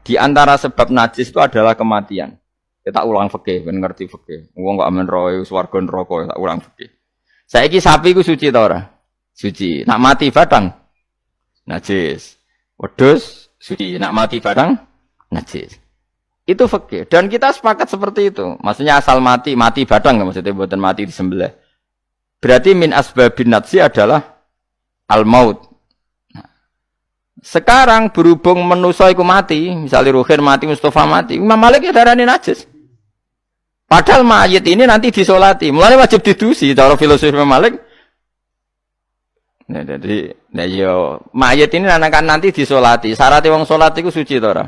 Di antara sebab najis itu adalah kematian. Kita ulang fikih, ben ngerti fikih. Wong kok amen roe swarga neraka tak ulang fikih. Saiki sapi ku suci ta ora? Suci. Nak mati batang najis. Wedhus suci. Nak mati batang najis. Itu fikih. Dan kita sepakat seperti itu. Maksudnya asal mati batang maksudnya mboten mati disembelih. Berarti min asbabin najsi adalah al-maut. Sekarang berhubung manusa iku mati, misalnya Ruhin mati, Mustafa mati, Imam Malik ya darani najis. Padahal mayit ini nanti disolati, mulanya wajib didusi. Cara filosofi Imam Malik, nah jadi, mayit ini nanti disolati. Syarat wong solat itu suci tora,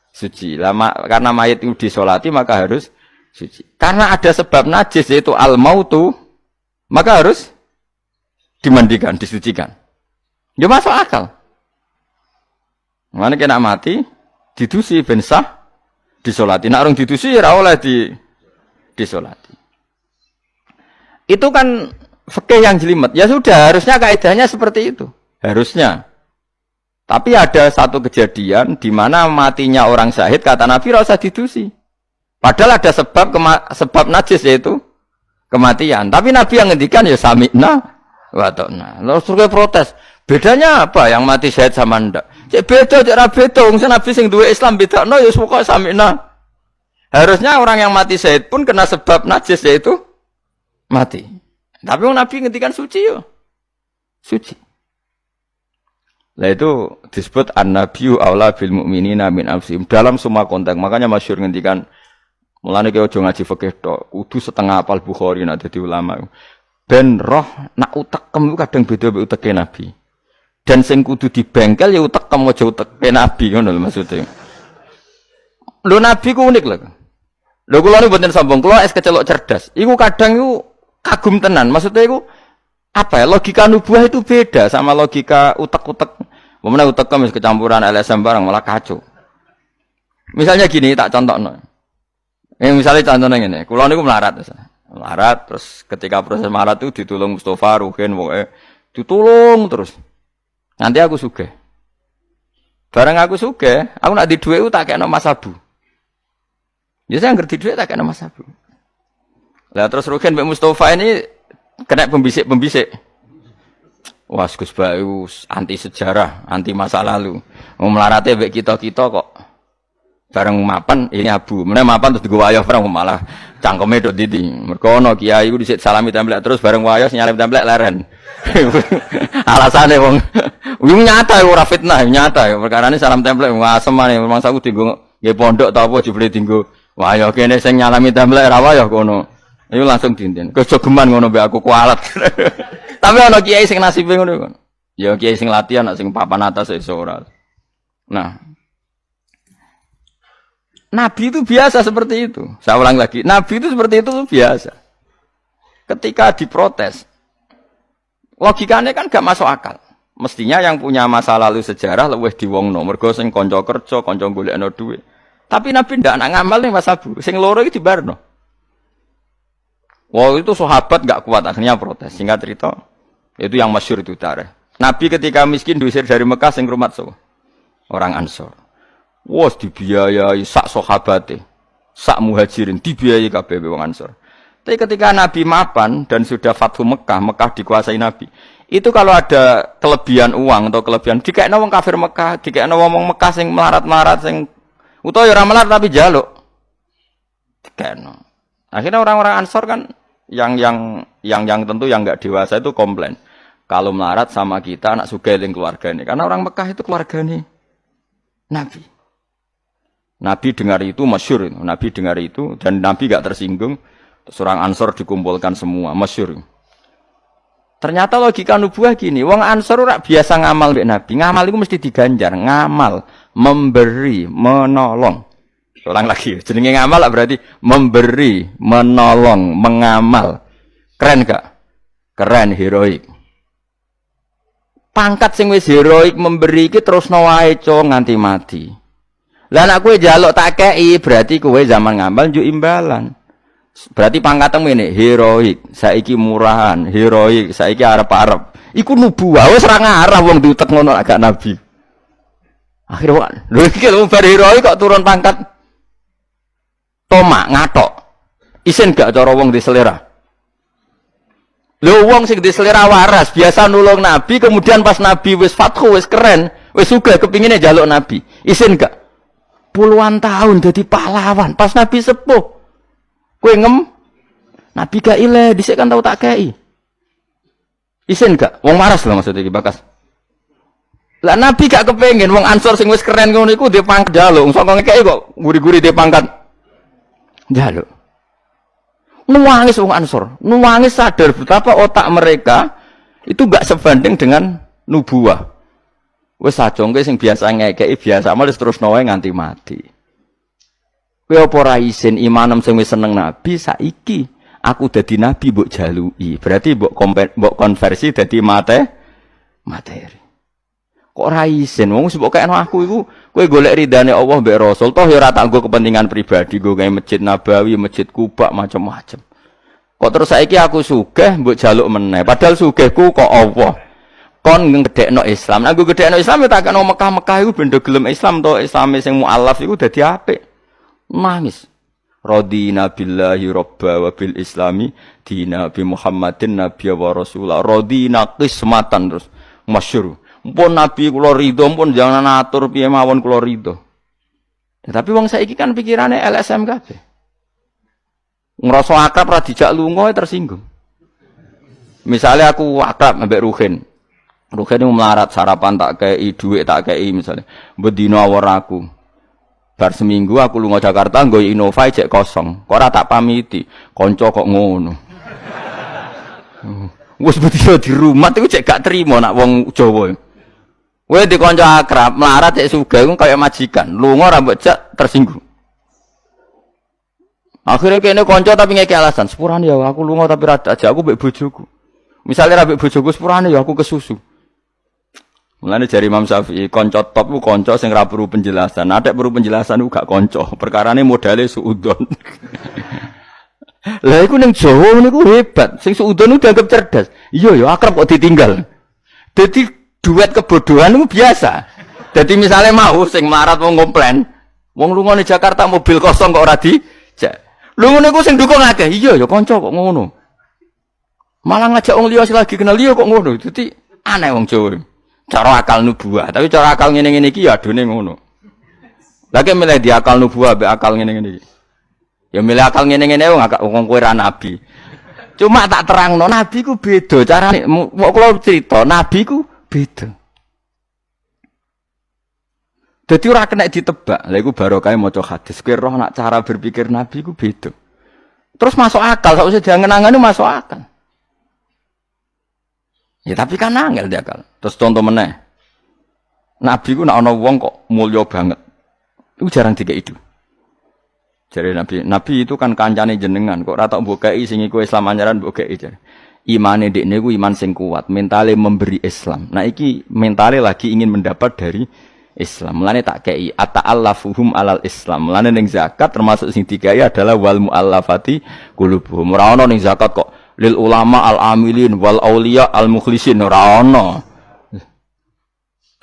suci. Lama karena mayit itu disolati maka harus suci. Karena ada sebab najis yaitu al-mautu, maka harus dimandikan, disucikan. Ya masuk akal. Mana kena mati, didusi ben sah, disolati. Nak orang didusi ora oleh disolati. Itu kan fikih yang jelimet. Ya sudah, harusnya kaidahnya seperti itu. Harusnya. Tapi ada satu kejadian di mana matinya orang syahid kata Nabi ora usah didusi. Padahal ada sebab najis yaitu kematian. Tapi Nabi yang ngendikan ya sami'na wa ta'na. Lalu suruh protes. Bedanya apa yang mati syahid sama ndak? Cek beda, cek ra beda. Wong Nabi sing duwe Islam bedakno ya pokoke sami'na. Harusnya orang yang mati syahid pun kena sebab najis yaitu mati. Tapi wong Nabi ngendikan suci yo. Suci. Lah itu disebut an-nabiyyu aula bil mu'minina min anfusihim dalam semua konteks. Makanya masyhur ngendikan mulane ki aja ngaji fikih tok, kudu setengah hafal Bukhari nek dadi ulama. Ben roh nak utekem kadang beda mbek uteke Nabi. Dan sing kudu dibengkel ya utekem aja uteke Nabi ngono lho maksudnya. Lho Nabi ku unik lho. Lho kula niku mboten sombong, kula es kecelok cerdas. Iku kadang iku kagum tenan. Maksudnya iku apa ya? Logika nubuah itu beda sama logika utek-utek. Memang utekem wis kecampuran LSM barang malah kacau. Misalnya gini tak contohno. Misalnya contohnya ngene, kula niku melarat terus ketika proses melarat itu ditulung Mustafa, Ruhin, pokoke ditulung terus. Nanti aku sugih. Bareng aku sugih, aku nak di dhuwit tak kena Mas Abu. Ya saya ngerti dhuwit tak kena Mas Abu. Lah terus Ruhin mbek Mustafa ini kena pembisik-pembisik. Wah, Gus Bayu anti sejarah, anti masa lalu. Mau melarate mbek kita-kita kok bareng mapan ini Abu. Meneh mapan terus digo wayah bareng malah cangkeme tok titi. Mergo ana kiai ku dhisik salami templek terus bareng wayah nyalip templek leren. Alasane wong nyata ora fitnah, nyata ya. Perkarane salam templek ngasem maneh mangsa ku dienggo nggih pondok ta apa jebule dienggo wayah kene sing nyalami templek ra wayah kono. Iku langsung dinten. Kejogeman ngono mbek aku kualat. Tapi ana kiai sing nasibe ngono kon. Ya kiai sing latihan sing papan atas iso ora. Nah, Nabi itu biasa seperti itu. Saya ulang lagi, Nabi itu seperti itu biasa. Ketika diprotes, logikanya kan gak masuk akal. Mestinya yang punya masa lalu sejarah luwih diwongno, mergo sing kanca kerja, kanca golekno dhuwit. Tapi Nabi ndak nak ngamal ning Mas Abu, sing loro iki dibarno. Wah itu sahabat gak kuat akhirnya protes. Singkat cerita, itu yang masyhur itu tarikh. Nabi ketika miskin diusir dari Mekah sing rumat orang Ansor. Wes dibiayai sak sahabate, sak muhajirin dibiayai kabeh wong Ansor. Tapi ketika Nabi mapan dan sudah Fathu Mekah, Mekah dikuasai Nabi. Itu kalau ada kelebihan uang atau kelebihan dikekno wong kafir Mekah, dikekno wong Mekah sing melarat-melarat sing utawa ya ora melarat tapi njaluk. Dikekno. Akhirnya orang-orang Ansor kan yang tentu yang enggak dewasa itu komplain. Kalau melarat sama kita anak sugih ning keluargane. Karena orang Mekah itu keluargane Nabi. Nabi dengar itu masyhur, Nabi dengar itu dan Nabi gak tersinggung. Seorang Ansor dikumpulkan semua, masyhur. Ternyata logika nubuah gini, wong Ansor ora biasa ngamal mbek Nabi. Ngamal itu mesti diganjar, ngamal, memberi, menolong. Ulang lagi, jenenge ngamal berarti memberi, menolong, mengamal. Keren gak? Keren, heroik. Pangkat sing wis heroik memberi iki terusno wae nganti mati. Lah nek kowe njaluk tak kei berarti kowe zaman ngamal njuk imbalan. Berarti pangkatmu ini heroik, saiki murahan, heroik, saiki arep-arep. Iku nubuah wis ora ngarah wong diutek ngono agak Nabi. Akhirnya lho iki lho bar hero kok turun pangkat tomak ngatok. Isin gak cara wong di selera. Lho wong sing di selera waras biasa nulung nabi kemudian pas nabi wis fathu wis keren, wis sugih kepingine njaluk nabi. Isin gak? Puluhan tahun dadi pahlawan pas nabi sepuh. Kowe ngem nabi gak ile dhisik kan tau tak kei. Isin gak? Wong waras lho maksud iki bakas. Lah nabi gak kepengin wong Ansor sing wis keren ngono iku dhe pangkat njaluk, saka ngekeki kok guri-guri dhe pangkat njaluk. Nuwangis wong Ansor, nuwangis sadar betapa otak mereka itu gak sebanding dengan nubuah. Wis sajongke sing biasa ngekeki biasa malah terus wae nganti mati. Kowe apa ora isin imanem sing wis seneng nabi saiki aku dadi nabi mbok jaluki. Berarti mbok konversi dadi materi. Kok ora isin wong sebab kayakno aku iku kowe golek ridane Allah mbek Rasul toh ya ora tak nggo kepentingan pribadi nggo gawe Masjid Nabawi, Masjid Kuba macam-macam. Kok terus saiki aku sugih mbok jaluk meneh padahal sugihku kok Allah. Kon ngedekno Islam. Aku gedekno Islam ya tak kena Mekah-Mekah iku bendo gelem Islam to Islame sing mualaf iku dadi apik. Nangis. Radina billahi robba wa bil islami dina bi Muhammadin nabiyya wa rasulah. Radina qismatan terus masyhur. Mpun nabi kula ridho, mpun jangan atur piye mawon kula ridho. Tapi wong saiki kan pikirane LSM kabeh. Ngrasa akrab ra dijak lunga tersinggung. Misalnya aku akrab ambek Ruhin. Ruhin melarat sarapan tak kei dhuwit tak kei misalnya. Bedino awor aku. Bar seminggu aku lunga Jakarta nggo Innova cek kosong. Kok ora tak pamiti. Kanca kok ngono. Wis bedino di rumah iku cek gak trimo nak wong Jawa. Kowe di kanca akrab, melarat cek sugih ku kaya majikan. Lunga ora mbok jak tersinggung. Akhirnya kene kanca tapi ngeki alasan, sepurane ya aku lunga tapi ra ajak aku mbek bojoku. Misale ra mbek bojoku sepurane ya aku kesusu. Mulane jari Imam Syafi'i, kanca top ku kanca sing ra perlu penjelasan. Nek perlu penjelasan ku gak kanca. Perkarane modale suudon. Lah iku ning Jawa niku hebat. Sing suudon ku dianggap cerdas. Iya ya akrab kok ditinggal. Dadi duet kebodohan itu biasa. Jadi misalnya mau sing melarat mau ngomplain, wong lunga di Jakarta mobil kosong kok ora dijak. Lu ngono iku sing dukung akeh. Iya ya kanca kok ngono. Malah ngajak wong liya lagi kenal liya kok ngono. Dadi aneh wong Jawa. Cara akal nubuah, tapi cara akal ngene-ngene iki ya adone ngono. Lagi milih di akal nubuah mbek akal ngene-ngene iki. Ya milih akal ngene-ngene wong kowe ra nabi. Cuma tak terangno nabi ku beda carane. Kok kula cerita nabi ku beda. Dadi ora kena ditebak. Lha iku barokah maca hadis. Kowe roh nak cara berpikir nabi ku beda. Terus masuk akal, sakwise diangen-angene masuk akal. Ya tapi kan angel dia akal. Terus contoh meneh. Nabi ku nek ana wong kok mulya banget. Iku jarang dikeki itu. Jare Nabi itu kan kancane jenengan kok ora tok mbokeki sing iku Islam anyaran mbokeki jare. Imane dekne ku iman sing kuat, mentale memberi Islam. Nah iki mentale lagi ingin mendapat dari Islam. Mulane tak kei ata'allafuhum alal Islam. Mulane ning zakat termasuk sing digawe adalah wal muallafati qulubuhum. Ora ana ning zakat kok lil ulama al amilin wal auliya al mukhlisin ora ana.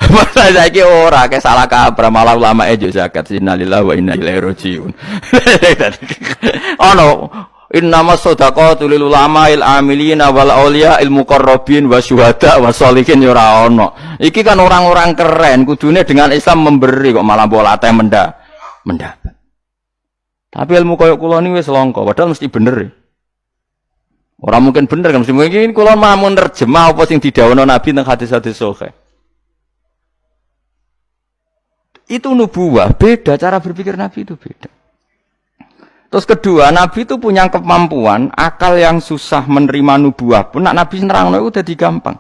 Masa saiki ora ke salah kabar malah ulama ejo zakat innalillahi wa inna ilaihi rajiun. Ono innama shadaqatu lil ulama'il amilina wal auliya il muqarrabin wasyuhada wasolihin ya ora ono. Iki kan orang-orang keren kudune dengan Islam memberi kok malah bolate mendapat. Tapi ilmu koyo kula niki wis langka padahal mesti bener. Ora mungkin bener kan mesti mungkin kula mamun nerjemah apa sing didhawuhna Nabi teng hadis-hadis sahih. Itu nubuwah, beda cara berpikir Nabi itu beda. Terus kedua, Nabi itu punya kemampuan, akal yang susah menerima nubuah pun, Nabi nerangno itu jadi gampang.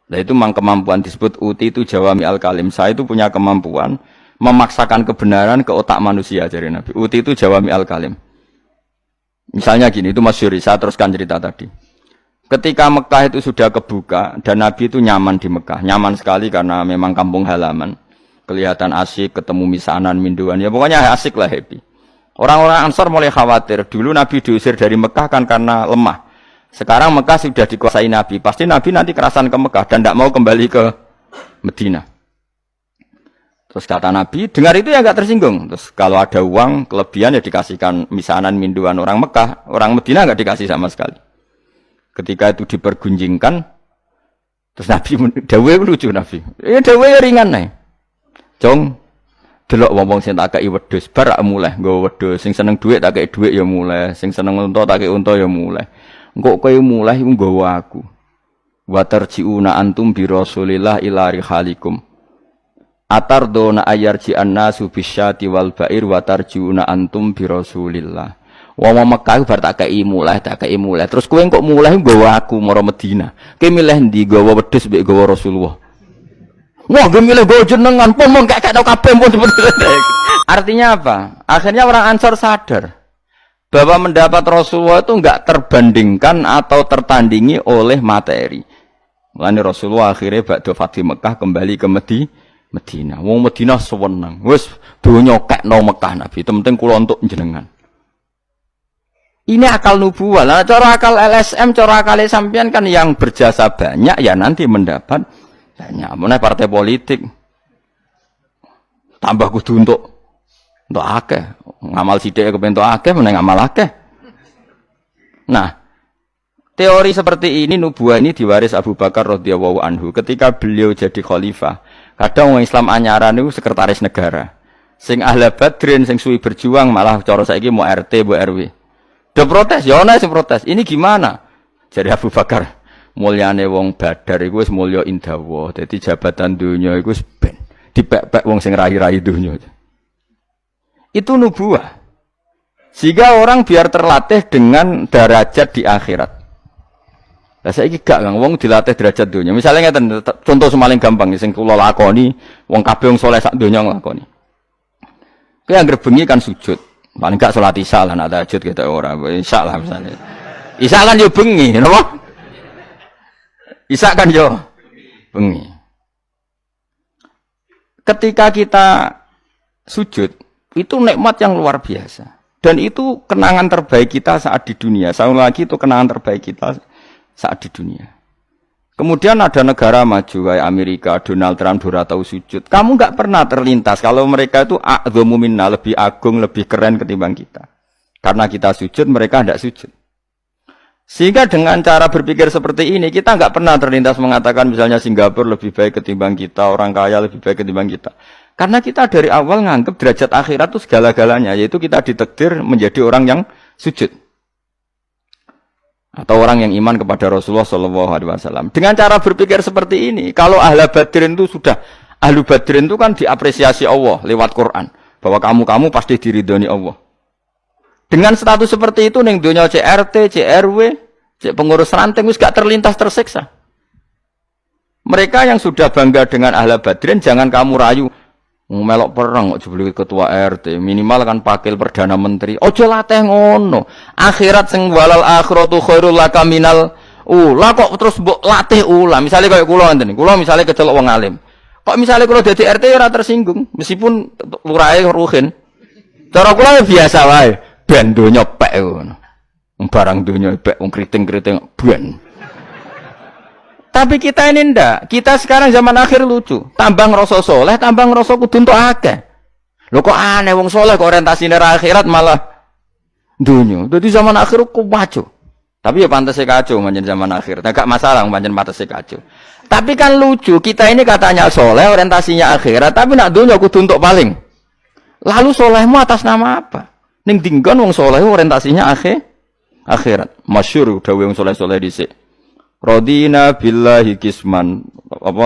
Nah itu memang kemampuan disebut uti itu jawami al-kalim. Saya itu punya kemampuan memaksakan kebenaran ke otak manusia dari Nabi. Uti itu jawami al-kalim. Misalnya gini, itu masyhur, saya teruskan cerita tadi. Ketika Mekah itu sudah kebuka dan Nabi itu nyaman di Mekah, nyaman sekali karena memang kampung halaman. Kelihatan asik, ketemu misanan, minduan, ya pokoknya asik lah, happy. Orang-orang Ansor mulai khawatir. Dulu Nabi diusir dari Mekah kan karena lemah. Sekarang Mekah sudah dikuasai Nabi. Pasti Nabi nanti kerasan ke Mekah dan tidak mau kembali ke Medina. Terus kata Nabi, dengar itu ya enggak tersinggung. Terus kalau ada uang, kelebihan ya dikasihkan misanan minduan orang Mekah, orang Medina enggak dikasih sama sekali. Ketika itu dipergunjingkan, terus Nabi dawe lucu Nabi. Ya dawe ringan nih. Jong, delok wong-wong sing tak kei wedhus, bar mulai nggo wedhus, sing seneng dhuwit tak kei dhuwit ya mulai, sing seneng unta tak kei unta ya mulai. Engko kowe mulai nggawa aku. Wa tarjiuna antum bi Rasulillah ila rihalikum. Atardona ayarji annasu bisyati wal ba'ir wa tarjiuna antum bi Rasulillah. Wong Mekah bar tak kei mulai. Terus kowe kok mulai nggawa aku mara Madinah. Kowe milih ndi nggawa wedhus mbek nggawa Rasulullah? Wah, gue milih nggawa jenengan, pun gak tau kabeh pun seperti. Artinya apa? Akhirnya orang Ansor sadar bahwa mendapat Rasulullah itu enggak terbandingkan atau tertandingi oleh materi. Mulane Rasulullah akhirnya ba'da Fatih Mekah kembali ke Medina. Wong Medina sewenang. Wis donya kekno Mekah Nabi, penting kula untuk jenengan. Ini akal nubuwah. Lah cara akal LSM, cara akal sampean kan yang berjasa banyak ya nanti mendapat banyak. Meneh partai politik tambah kudu untuk akeh. Ngamal sithik kepen untuk akeh, meneh ngamal akeh. Nah, teori seperti ini nubuwah ini diwaris Abu Bakar radhiyallahu anhu ketika beliau jadi khalifah. Kadang orang Islam anyaran itu sekretaris negara. Sing ahli Badrin, sing suwi berjuang malah cara saiki mau RT, mau RW. Udah protes, ya ana sing protes. Ini gimana? Jadi Abu Bakar, mulyane wong Badar iku wis mulya indawa. Dadi jabatan dunya iku wis ben dipek-pek wong sing rahi-rahi dunya. Itu nubuwah. Sehingga orang biar terlatih dengan derajat di akhirat. Lah saiki gak Kang, wong dilatih derajat dunya. Misalnya ngeten, contoh semaling gampang sing kula lakoni, wong kabeh wong saleh sak donya nglakoni. Kowe anggere bengi kan sujud. Paling gak salat isya lah, nek tahajud kita ora. Isya lah misalnya. Isya kan yo bengi, napa? Isya kan yo bengi. Ketika kita sujud, itu nikmat yang luar biasa. Dan itu kenangan terbaik kita saat di dunia. Sekali lagi itu kenangan terbaik kita saat di dunia. Kemudian ada negara maju kayak Amerika, Donald Trump ora tahu sujud. Kamu enggak pernah terlintas kalau mereka itu a'dzamu minna, lebih agung, lebih keren ketimbang kita. Karena kita sujud, mereka enggak sujud. Sehingga dengan cara berpikir seperti ini, kita enggak pernah terlintas mengatakan misalnya Singapura lebih baik ketimbang kita, orang kaya lebih baik ketimbang kita. Karena kita dari awal nganggap derajat akhirat itu segala-galanya, yaitu kita ditakdir menjadi orang yang sujud. Atau orang yang iman kepada Rasulullah SAW. Dengan cara berpikir seperti ini, kalau ahli Badrin itu sudah, ahli Badrin itu kan diapresiasi Allah lewat Quran. Bahwa kamu pasti diridhoni Allah. Dengan status seperti itu, ning dunia CRT, CRW, pengurus ranting, wis gak terlintas tersiksa. Mereka yang sudah bangga dengan ahli Badrin, jangan kamu rayu. Melok perang kok jebule ketua RT, minimal kan pakil perdana menteri. Ojo latih ngono. Akhirat sing walal akhiratu khairul laka minal ula kok terus mbok latih ula. Misale kaya kula ngenten. Kula misale kecelok wong alim. Kok misale kula dadi RT ora tersinggung meskipun lurahe ruhin. Cara kula biasa wae. Ben donya pek ngono. Barang donya pek wong kriting-kriting ben. Tapi kita ini ndak. Kita sekarang zaman akhir lucu. Tambah ngerasa soleh, tambah ngerasa kudu entuk akeh. Lho kok aneh wong soleh kok orientasine akhirat malah dunya. Dadi zaman akhir kok kacau. Tapi ya pantes kacau pancen zaman akhir. Enggak masalah pancen pantes kacau. Tapi kan lucu, kita ini katanya soleh, orientasinya akhirat, tapi nak dunya kudu entuk paling. Lalu solehmu atas nama apa? Ning dinggon wong soleh orientasinya akhirat. Masyhur dawuh wong soleh-soleh dhisik. Radina billahi kisman apa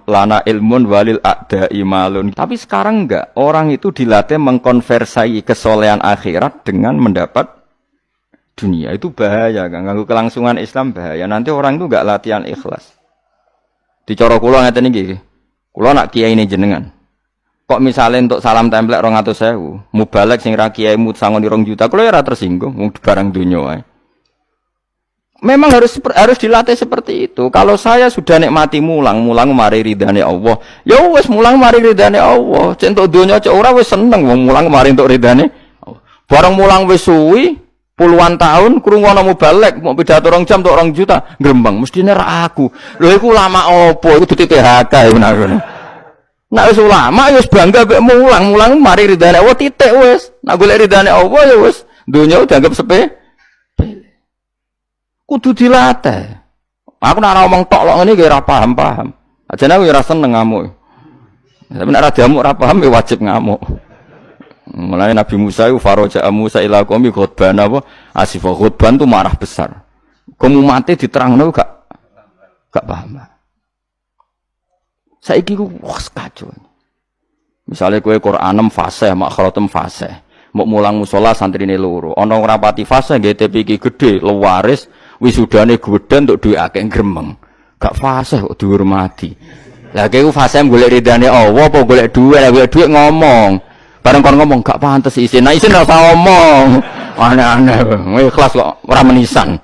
lana ilmun walil a'da'i malun. Tapi sekarang enggak, orang itu dilatih mengkonversai kesolehan akhirat dengan mendapat dunia. Itu bahaya kan, ganggu kelangsungan Islam bahaya. Nanti orang itu enggak latihan ikhlas. Dicara kula ngeten iki. Kula nak kiai ini jenengan. Kok misalnya untuk salam templek 200.000, mubalek sing ra kiai mut sangon 2 juta, kula ora tersinggung wong barang dunya wae. Memang harus dilatih seperti itu. Kalau saya sudah nikmati mulang mari ridhane Allah. Ya wis mulang mari ridhane Allah. Cek entuk donya cek ora wis seneng wong mulang mari entuk ridhane. Bareng mulang wis suwi puluhan tahun krungono mubalek mau pidato 2 jam entuk 2 juta, grembang mestine ra aku. Lho iku lama opo? Iku dudu PHK ya benar. Nak wis ulama ya wis bangga mek mulang mari ridane Allah titik wis. Nak golek ridane Allah ya wis donya dianggap sepele. Kudu dilatih. Aku nak ngomong tok lok ngene iki ora paham. Ajane aku ora seneng ngamuk. Tapi nek ora diamuk ora paham ya wajib ngamuk. Mulai Nabi Musa itu faraja Musa ila qaumi khutban apa? Asifah khutban itu marah besar. Kamu mati diterangno gak paham. Saiki ku wis kacau. Misale kowe Quran 6 fase, makhratem fase. Mbok mulang musala santrine loro. Ana ora pati fase nggih TP iki gedhe, lewaris, wisudane gedhe untuk duwe akeh gremeng. Gak fase kok dihormati. Lah kowe fase golek ridane Allah apa golek duwe, golek duwe ngomong. Bareng kon ngomong gak pantes isin. Nah isin ora usah ngomong. Aneh-aneh. Ikhlas kok ora menisan.